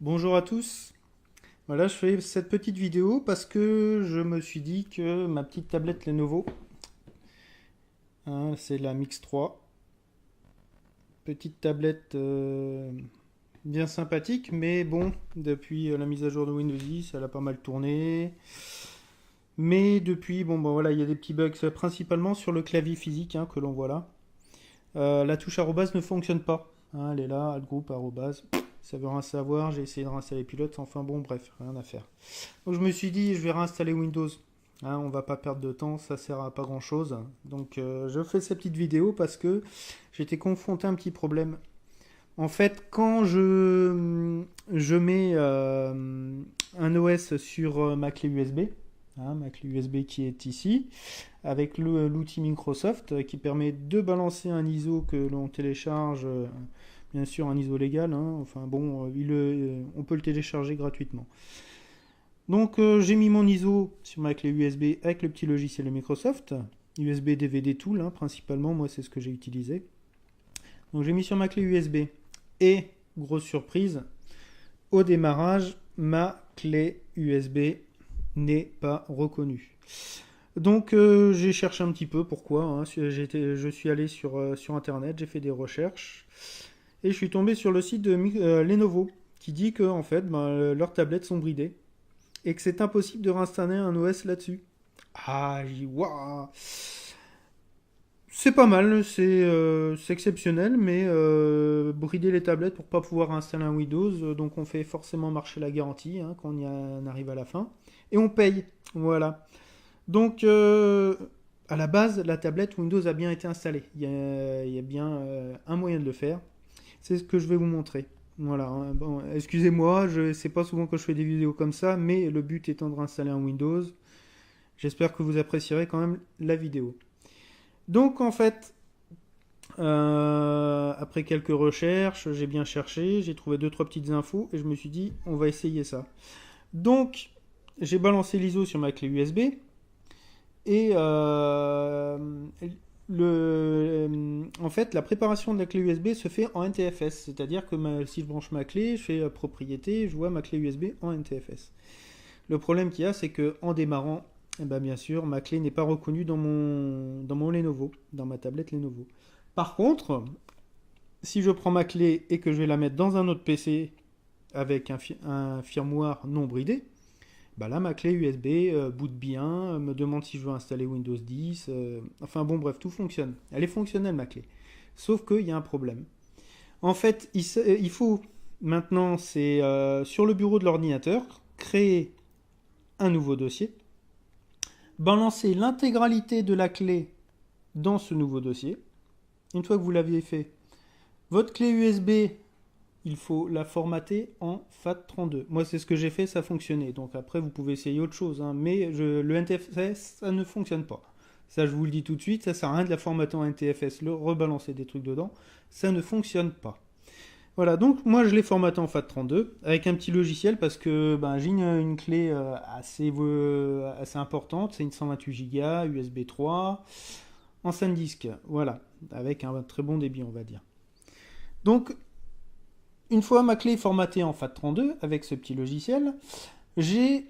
Bonjour à tous. Voilà, je fais cette petite vidéo parce que je me suis dit que ma petite tablette Lenovo, c'est la Mix 3, petite tablette bien sympathique, mais bon, depuis la mise à jour de Windows 10, elle a pas mal tourné. Mais depuis, bon, voilà, il y a des petits bugs, principalement sur le clavier physique que l'on voit là. La touche arrobase ne fonctionne pas. Elle est là, groupe arrobase. Ça veut rien savoir, j'ai essayé de réinstaller Pilote, enfin bon, bref, rien à faire. Donc je me suis dit, je vais réinstaller Windows. On va pas perdre de temps, ça sert à pas grand chose. Donc je fais cette petite vidéo parce que j'étais confronté à un petit problème. En fait, quand je mets un OS sur ma clé USB, ma clé USB qui est ici, avec l'outil Microsoft qui permet de balancer un ISO que l'on télécharge, bien sûr un ISO légal, enfin bon, on peut le télécharger gratuitement. Donc j'ai mis mon ISO sur ma clé USB avec le petit logiciel de Microsoft, USB DVD Tool principalement, moi c'est ce que j'ai utilisé. Donc j'ai mis sur ma clé USB et, grosse surprise, au démarrage, ma clé USB n'est pas reconnue. Donc j'ai cherché un petit peu pourquoi. Je suis allé sur internet, j'ai fait des recherches et je suis tombé sur le site de Lenovo qui dit que en fait leurs tablettes sont bridées et que c'est impossible de réinstaller un OS là-dessus. Ah, j'ai dit waouh. C'est pas mal, c'est exceptionnel, mais brider les tablettes pour pas pouvoir installer un Windows, donc on fait forcément marcher la garantie quand on arrive à la fin, et on paye, voilà. Donc à la base, la tablette Windows a bien été installée, il y a bien un moyen de le faire, c'est ce que je vais vous montrer. Voilà, bon, excusez-moi, sais pas souvent que je fais des vidéos comme ça, mais le but étant de réinstaller un Windows, j'espère que vous apprécierez quand même la vidéo. Donc en fait, après quelques recherches, j'ai bien cherché, j'ai trouvé deux trois petites infos et je me suis dit on va essayer ça. Donc j'ai balancé l'ISO sur ma clé USB et en fait la préparation de la clé USB se fait en NTFS, c'est-à-dire que si je branche ma clé, je fais propriété, je vois ma clé USB en NTFS. Le problème qu'il y a, c'est que en démarrant, eh ben, bien sûr, ma clé n'est pas reconnue dans mon Lenovo, dans ma tablette Lenovo. Par contre, si je prends ma clé et que je vais la mettre dans un autre PC avec un firmware non bridé, bah là ma clé USB boot bien, me demande si je veux installer Windows 10, enfin bon bref, tout fonctionne. Elle est fonctionnelle ma clé. Sauf qu'il y a un problème. En fait, il faut maintenant, c'est sur le bureau de l'ordinateur, créer un nouveau dossier, balancer l'intégralité de la clé dans ce nouveau dossier. Une fois que vous l'aviez fait, votre clé USB, il faut la formater en FAT32. Moi, c'est ce que j'ai fait, ça fonctionnait. Donc après, vous pouvez essayer autre chose. Mais le NTFS, ça ne fonctionne pas. Ça, je vous le dis tout de suite, ça sert à rien de la formater en NTFS, rebalancer des trucs dedans. Ça ne fonctionne pas. Voilà, donc moi je l'ai formaté en FAT32 avec un petit logiciel parce que j'ai une clé assez importante, c'est une 128 Go, USB 3, en SanDisk, voilà, avec un très bon débit on va dire. Donc une fois ma clé formatée en FAT32 avec ce petit logiciel, j'ai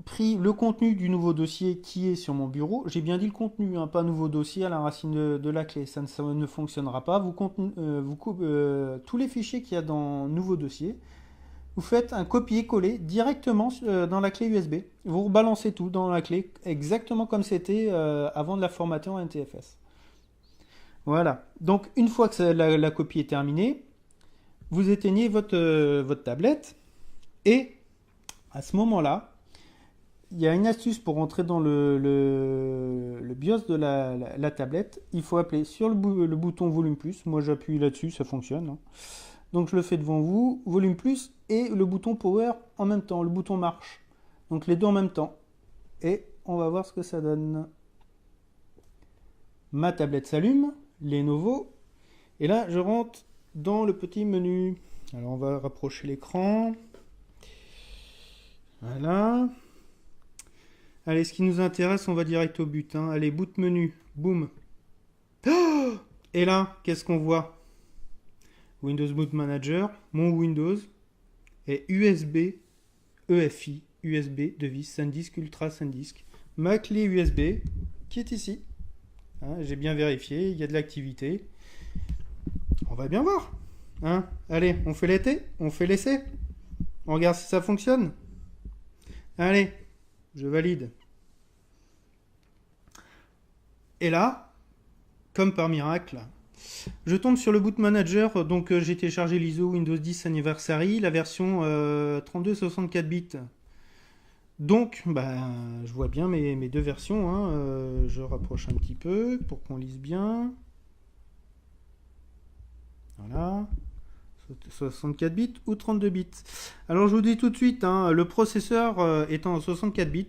pris le contenu du nouveau dossier qui est sur mon bureau. J'ai bien dit le contenu, pas nouveau dossier à la racine de la clé. Ça ne fonctionnera pas. Tous les fichiers qu'il y a dans nouveau dossier, vous faites un copier-coller directement dans la clé USB. Vous rebalancez tout dans la clé exactement comme c'était avant de la formater en NTFS. Voilà. Donc une fois que la copie est terminée, vous éteignez votre tablette et à ce moment-là, il y a une astuce pour entrer dans le BIOS de la tablette. Il faut appeler sur le bouton volume plus. Moi j'appuie là-dessus, ça fonctionne. Donc je le fais devant vous, volume plus et le bouton power en même temps, le bouton marche. Donc les deux en même temps. Et on va voir ce que ça donne. Ma tablette s'allume, Lenovo. Et là je rentre dans le petit menu. Alors on va rapprocher l'écran. Voilà. Allez, ce qui nous intéresse, on va direct au but. Allez, boot menu. Boum. Oh, et là, qu'est-ce qu'on voit? Windows Boot Manager, mon Windows. et USB EFI, USB de vis SanDisk Ultra SanDisk. Ma clé USB qui est ici. Hein, j'ai bien vérifié, il y a de l'activité. On va bien voir. Hein, allez, on fait l'été, on fait l'essai. On regarde si ça fonctionne. Allez, je valide. Et là, comme par miracle, je tombe sur le boot manager. Donc j'ai téléchargé l'ISO Windows 10 Anniversary, la version 32-64 bits. Donc, je vois bien mes deux versions. Hein. Je rapproche un petit peu pour qu'on lise bien. Voilà. 64 bits ou 32 bits. Alors je vous dis tout de suite, hein, le processeur étant en 64 bits,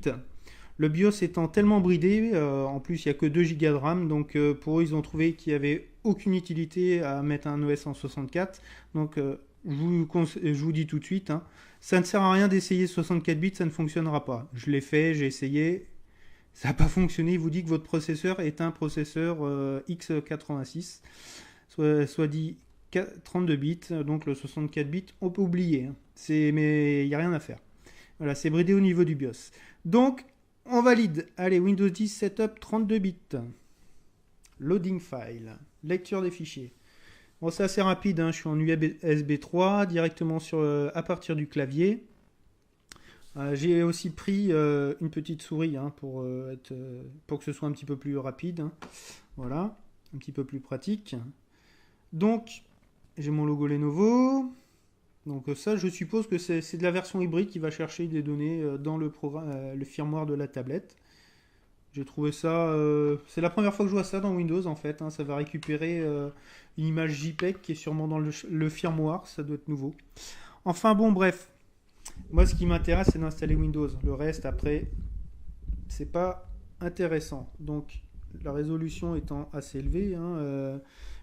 le BIOS étant tellement bridé, en plus il n'y a que 2 Go de RAM, donc pour eux ils ont trouvé qu'il n'y avait aucune utilité à mettre un OS en 64. Donc je vous dis tout de suite, hein, ça ne sert à rien d'essayer 64 bits, ça ne fonctionnera pas. Je l'ai fait, j'ai essayé, ça n'a pas fonctionné. Il vous dit que votre processeur est un processeur x86, soit dit 32 bits, donc le 64 bits, on peut oublier. Hein. Mais il n'y a rien à faire. Voilà, c'est bridé au niveau du BIOS. Donc, on valide. Allez, Windows 10 Setup 32 bits. Loading file. Lecture des fichiers. Bon, c'est assez rapide. Hein. Je suis en USB 3, directement à partir du clavier. J'ai aussi pris une petite souris hein, pour que ce soit un petit peu plus rapide. Hein. Voilà, un petit peu plus pratique. Donc, j'ai mon logo Lenovo. Donc ça, je suppose que c'est de la version hybride qui va chercher des données dans le firmware de la tablette. J'ai trouvé ça... c'est la première fois que je vois ça dans Windows, en fait. Hein. Ça va récupérer une image JPEG qui est sûrement dans le firmware. Ça doit être nouveau. Enfin bon, bref. Moi, ce qui m'intéresse, c'est d'installer Windows. Le reste, après, c'est pas intéressant. Donc, la résolution étant assez élevée, hein,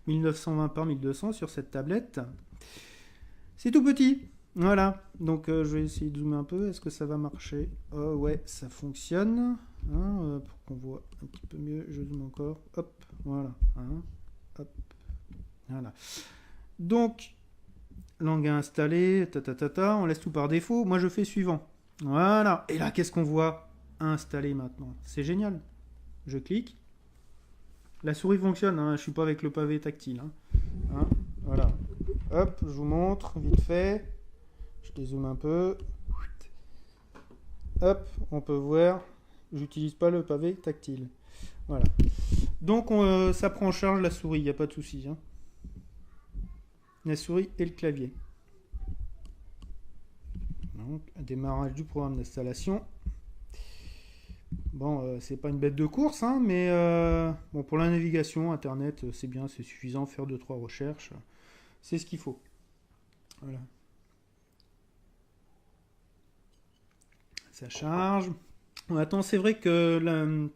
1920 par 1200 sur cette tablette. C'est tout petit. Voilà. Donc je vais essayer de zoomer un peu. Est-ce que ça va marcher? Oh ouais, ça fonctionne. Hein, pour qu'on voit un petit peu mieux, je zoome encore. Hop, voilà. Hein, hop, voilà. Donc, langue à installer. On laisse tout par défaut. Moi, je fais suivant. Voilà. Et là, qu'est-ce qu'on voit? Installer maintenant. C'est génial. Je clique. La souris fonctionne, hein, je ne suis pas avec le pavé tactile. Hein. Hein, voilà. Hop, je vous montre vite fait. Je dézoome un peu. Hop, on peut voir. J'utilise pas le pavé tactile. Voilà. Donc ça prend en charge la souris, il n'y a pas de souci. Hein. La souris et le clavier. Donc, démarrage du programme d'installation. Bon, c'est pas une bête de course, hein, mais bon, pour la navigation, Internet, c'est bien, c'est suffisant, faire 2-3 recherches, c'est ce qu'il faut. Voilà. Ça charge. Attends, c'est vrai que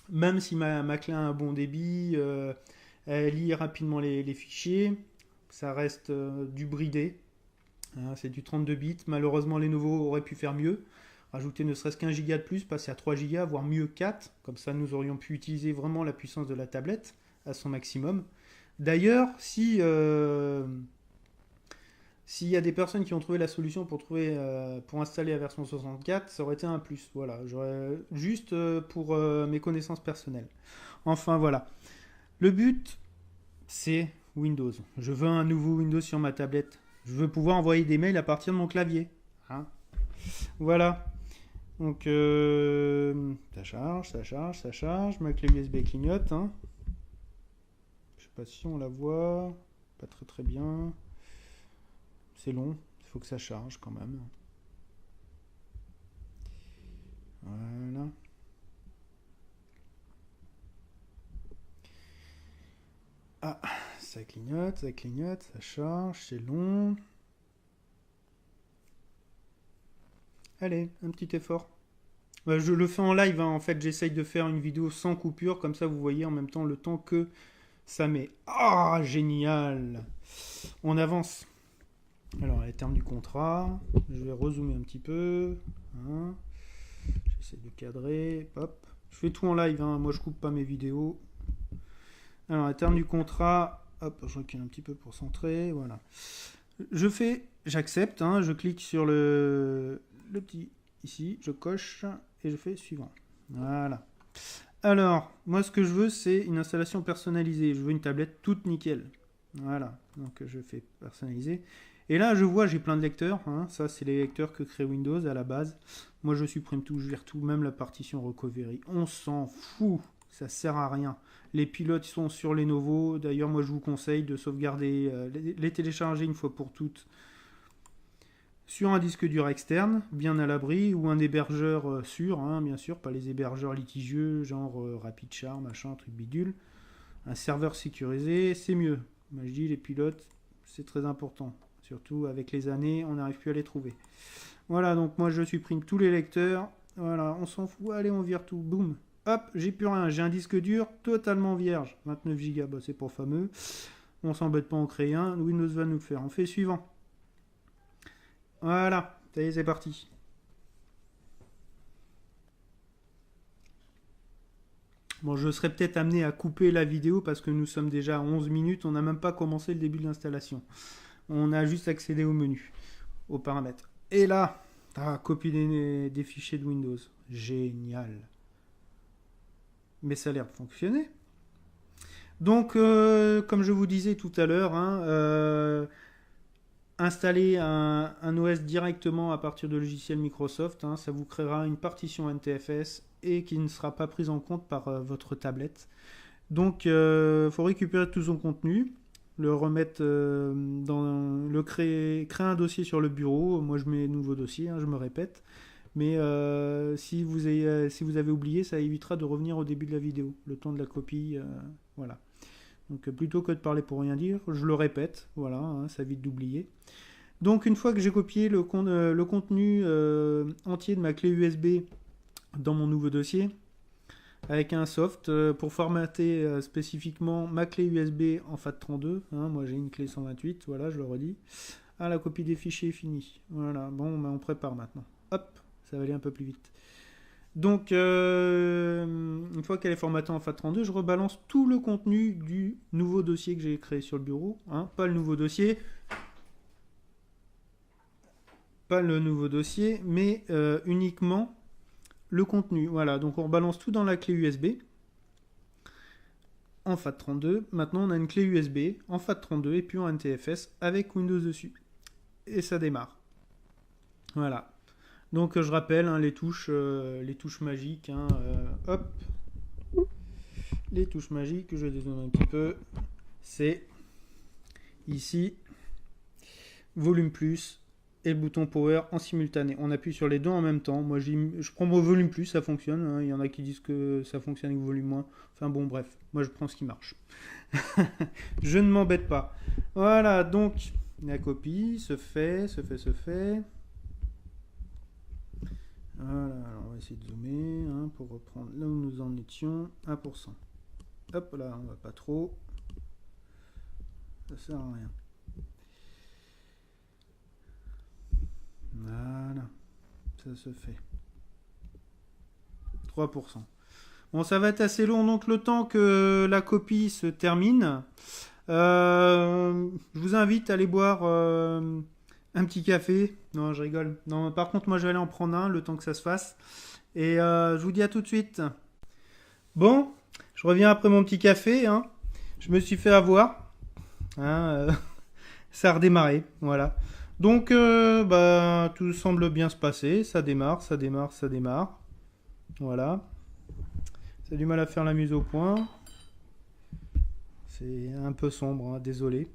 même si ma clé a un bon débit, elle lit rapidement les fichiers, ça reste du bridé. Hein, c'est du 32 bits. Malheureusement, Lenovo aurait pu faire mieux. Rajouter ne serait-ce qu'un giga de plus, passer à 3 gigas, voire mieux 4. Comme ça, nous aurions pu utiliser vraiment la puissance de la tablette à son maximum. D'ailleurs, s'il y a des personnes qui ont trouvé la solution pour installer la version 64, ça aurait été un plus. Voilà, juste pour mes connaissances personnelles. Enfin, voilà. Le but, c'est Windows. Je veux un nouveau Windows sur ma tablette. Je veux pouvoir envoyer des mails à partir de mon clavier. Hein, voilà. Donc, ça charge. Ma clé USB clignote. Hein. Je sais pas si on la voit. Pas très bien. C'est long. Il faut que ça charge quand même. Voilà. Ah, ça clignote, ça charge. C'est long. Allez, un petit effort. Je le fais en live, hein. En fait, j'essaye de faire une vidéo sans coupure, comme ça vous voyez en même temps le temps que ça met. Ah, génial! On avance. Alors, les termes du contrat, je vais rezoomer un petit peu. Hein. J'essaie de cadrer. Hop. Je fais tout en live, hein. Moi je coupe pas mes vidéos. Alors, les termes du contrat, hop, je recule un petit peu pour centrer. Voilà. J'accepte, hein, je clique sur le petit ici, je coche et je fais suivant. Voilà. Alors, moi ce que je veux, c'est une installation personnalisée. Je veux une tablette toute nickel. Voilà, donc je fais personnaliser. Et là, je vois, j'ai plein de lecteurs. Hein. Ça, c'est les lecteurs que crée Windows à la base. Moi, je supprime tout, je vire tout, même la partition recovery. On s'en fout, ça sert à rien. Les pilotes sont sur Lenovo. D'ailleurs, moi, je vous conseille de sauvegarder, les télécharger une fois pour toutes sur un disque dur externe, bien à l'abri, ou un hébergeur sûr, hein, bien sûr, pas les hébergeurs litigieux, genre RapidShare, machin, truc bidule. Un serveur sécurisé, c'est mieux. Moi, je dis, les pilotes, c'est très important. Surtout avec les années, on n'arrive plus à les trouver. Voilà, donc moi je supprime tous les lecteurs. Voilà, on s'en fout. Allez, on vire tout. Boum. Hop, j'ai plus rien. J'ai un disque dur totalement vierge. 29 Go, bah, c'est pour fameux. On s'embête pas en créer un. Windows va nous le faire. On fait suivant. Voilà, ça y est, c'est parti. Bon, je serais peut-être amené à couper la vidéo parce que nous sommes déjà à 11 minutes. On n'a même pas commencé le début de l'installation. On a juste accédé au menu, aux paramètres. Et là, copie des fichiers de Windows. Génial. Mais ça a l'air de fonctionner. Donc, comme je vous disais tout à l'heure, hein, installer un OS directement à partir de logiciels Microsoft, hein, ça vous créera une partition NTFS et qui ne sera pas prise en compte par votre tablette. Donc, il faut récupérer tout son contenu, le remettre créer un dossier sur le bureau. Moi, je mets nouveau dossier, hein, je me répète. Mais si vous avez oublié, ça évitera de revenir au début de la vidéo, le temps de la copie. Voilà. Donc plutôt que de parler pour rien dire, je le répète, voilà, hein, ça évite d'oublier. Donc une fois que j'ai copié le contenu entier de ma clé USB dans mon nouveau dossier, avec un soft pour formater spécifiquement ma clé USB en FAT32, hein, moi j'ai une clé 128, voilà, je le redis. Ah, la copie des fichiers est finie. Voilà, bon, ben, on prépare maintenant. Hop, ça va aller un peu plus vite. Donc, une fois qu'elle est formatée en FAT32, je rebalance tout le contenu du nouveau dossier que j'ai créé sur le bureau. Hein, pas le nouveau dossier, mais uniquement le contenu. Voilà, donc on rebalance tout dans la clé USB en FAT32. Maintenant, on a une clé USB en FAT32 et puis en NTFS avec Windows dessus. Et ça démarre. Voilà. Donc je rappelle hein, les touches magiques. Hein, hop. Les touches magiques, je les donne un petit peu. C'est ici, volume plus et le bouton power en simultané. On appuie sur les deux en même temps. Moi je prends mon volume plus, ça fonctionne. Hein. Il y en a qui disent que ça fonctionne avec volume moins. Enfin bon, bref, moi je prends ce qui marche. Je ne m'embête pas. Voilà, donc la copie se fait. Voilà, alors on va essayer de zoomer hein, pour reprendre là où nous en étions. 1%. Hop là, on va pas trop. Ça sert à rien. Voilà, ça se fait. 3%. Bon, ça va être assez long, donc le temps que la copie se termine, je vous invite à aller boire un petit café. Non, je rigole. Non, par contre, moi, je vais aller en prendre un, le temps que ça se fasse. Et je vous dis à tout de suite. Bon, je reviens après mon petit café. Hein. Je me suis fait avoir. Hein, ça a redémarré, voilà. Donc, tout semble bien se passer. Ça démarre. Voilà. Ça a du mal à faire la mise au point. C'est un peu sombre, hein, désolé,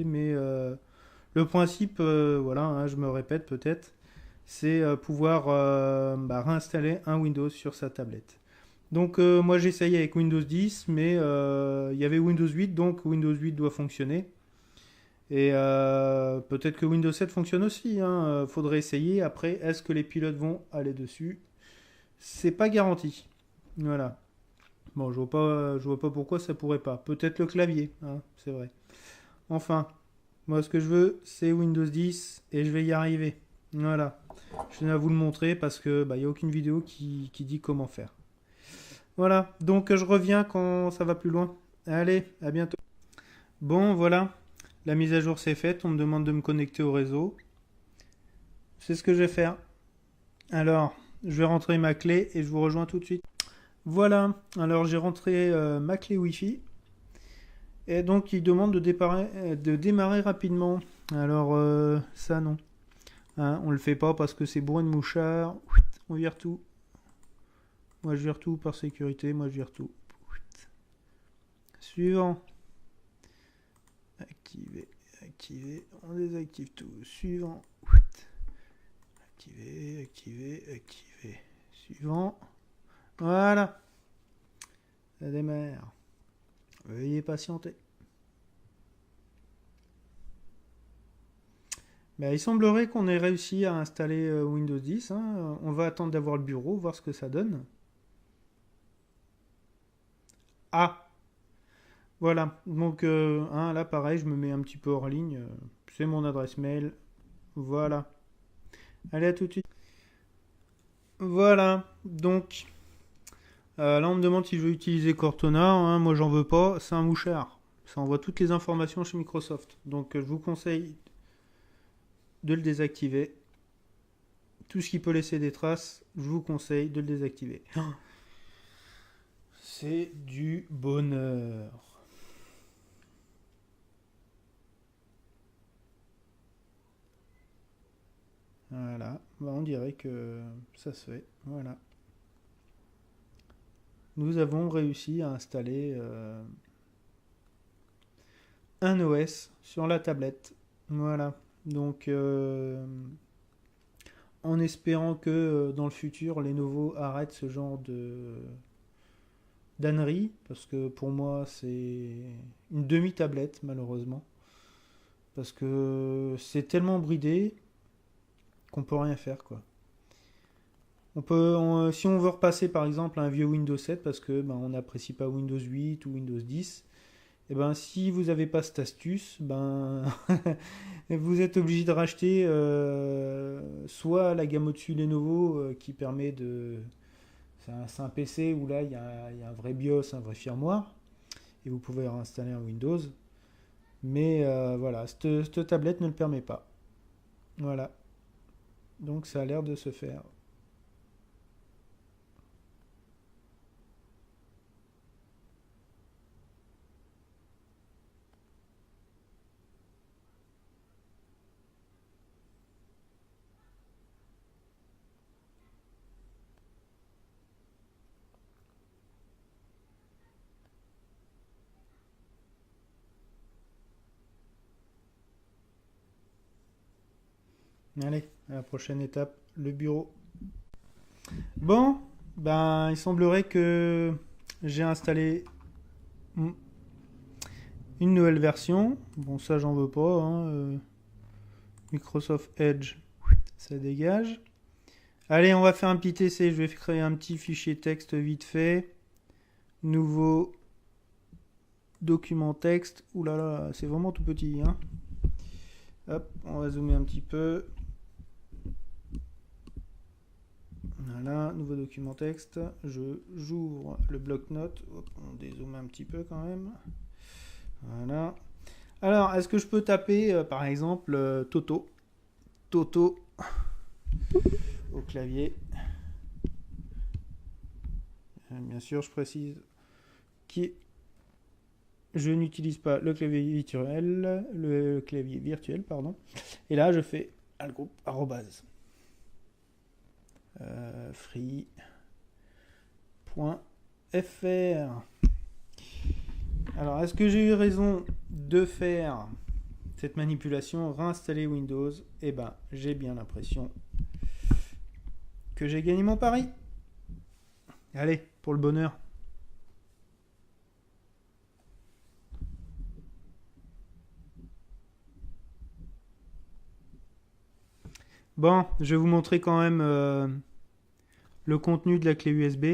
mais le principe, voilà, hein, je me répète peut-être, c'est pouvoir réinstaller un Windows sur sa tablette. Donc moi j'ai essayé avec Windows 10, mais il y avait Windows 8, donc Windows 8 doit fonctionner. Et peut-être que Windows 7 fonctionne aussi, hein, faudrait essayer. Après, est-ce que les pilotes vont aller dessus? C'est pas garanti. Voilà. Bon, je vois pas pourquoi ça pourrait pas. Peut-être le clavier, hein, c'est vrai. Enfin, moi ce que je veux, c'est Windows 10 et je vais y arriver. Voilà. Je tenais à vous le montrer parce que il y a aucune vidéo qui dit comment faire. Voilà. Donc je reviens quand ça va plus loin. Allez, à bientôt. Bon, voilà. La mise à jour c'est faite, on me demande de me connecter au réseau. C'est ce que je vais faire. Alors, je vais rentrer ma clé et je vous rejoins tout de suite. Voilà, alors j'ai rentré ma clé Wi-Fi. Et donc il demande de démarrer rapidement. Alors ça non. Hein, on le fait pas parce que c'est bourré de mouchards. On vire tout. Moi je vire tout par sécurité, moi je vire tout. Suivant. Activer, activer. On désactive tout. Suivant. Activer, activer, activer. Suivant. Voilà. Ça démarre. Veuillez patienter. Ben, il semblerait qu'on ait réussi à installer Windows 10. Hein. On va attendre d'avoir le bureau, voir ce que ça donne. Ah, voilà. Donc hein, là, pareil, je me mets un petit peu hors ligne. C'est mon adresse mail. Voilà. Allez, à tout de suite. Voilà. Donc, là, on me demande si je veux utiliser Cortana. Hein. Moi, j'en veux pas. C'est un mouchard. Ça envoie toutes les informations chez Microsoft. Donc, je vous conseille de le désactiver. Tout ce qui peut laisser des traces, je vous conseille de le désactiver. C'est du bonheur. Voilà, bah, on dirait que ça se fait. Voilà. Nous avons réussi à installer un OS sur la tablette. Voilà. Donc, en espérant que dans le futur, Lenovo arrête ce genre de d'ânerie, parce que pour moi, c'est une demi-tablette, malheureusement. Parce que c'est tellement bridé qu'on peut rien faire, quoi. Si on veut repasser par exemple à un vieux Windows 7 parce que ben, on n'apprécie pas Windows 8 ou Windows 10, et ben si vous n'avez pas cette astuce, ben vous êtes obligé de racheter soit la gamme au-dessus Lenovo qui permet de... C'est un PC où là il y a un vrai BIOS, un vrai firmware, et vous pouvez réinstaller un Windows. Mais voilà, cette tablette ne le permet pas. Voilà. Donc ça a l'air de se faire. Allez, à la prochaine étape, le bureau. Bon, ben il semblerait que j'ai installé une nouvelle version. Bon, ça j'en veux pas. Hein, Microsoft Edge, ça dégage. Allez, on va faire un petit essai. Je vais créer un petit fichier texte vite fait. Nouveau document texte. Ouh là là, c'est vraiment tout petit. Hein. Hop, on va zoomer un petit peu. Voilà, nouveau document texte. J'ouvre le bloc-notes. On dézoome un petit peu quand même. Voilà. Alors, est-ce que je peux taper, par exemple, Toto au clavier. Bien sûr, je précise que je n'utilise pas le clavier virtuel, pardon. Et là, je fais un groupe arrobase. Free.fr. Alors, est-ce que j'ai eu raison de faire cette manipulation, réinstaller Windows? Eh ben, j'ai bien l'impression que j'ai gagné mon pari. Allez, pour le bonheur. Bon, je vais vous montrer quand même le contenu de la clé USB.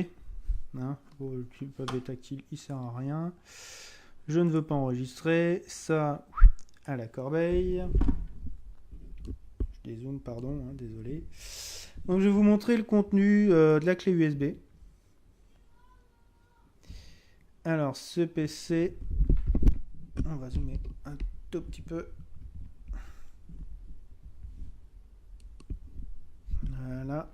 Hein, le pavé tactile, il sert à rien. Je ne veux pas enregistrer. Ça, à la corbeille. Je dézoome, pardon, hein, désolé. Donc je vais vous montrer le contenu de la clé USB. Alors ce PC, on va zoomer un tout petit peu. Voilà.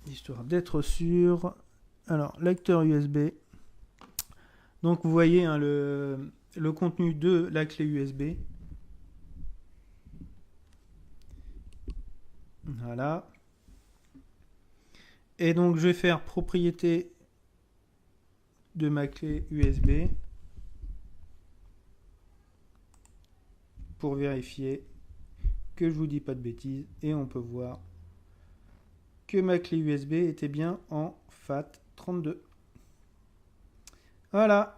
Histoire d'être sûr. Alors, lecteur USB. Donc, vous voyez hein, le contenu de la clé USB. Voilà. Et donc, je vais faire propriété de ma clé USB pour vérifier que je vous dis pas de bêtises. Et on peut voir que ma clé USB était bien en FAT32. Voilà.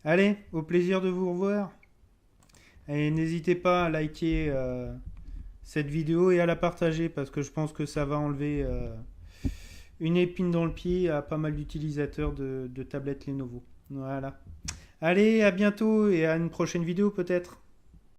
Allez, au plaisir de vous revoir. Et n'hésitez pas à liker cette vidéo et à la partager parce que je pense que ça va enlever une épine dans le pied à pas mal d'utilisateurs de tablettes Lenovo. Voilà. Allez, à bientôt et à une prochaine vidéo peut-être.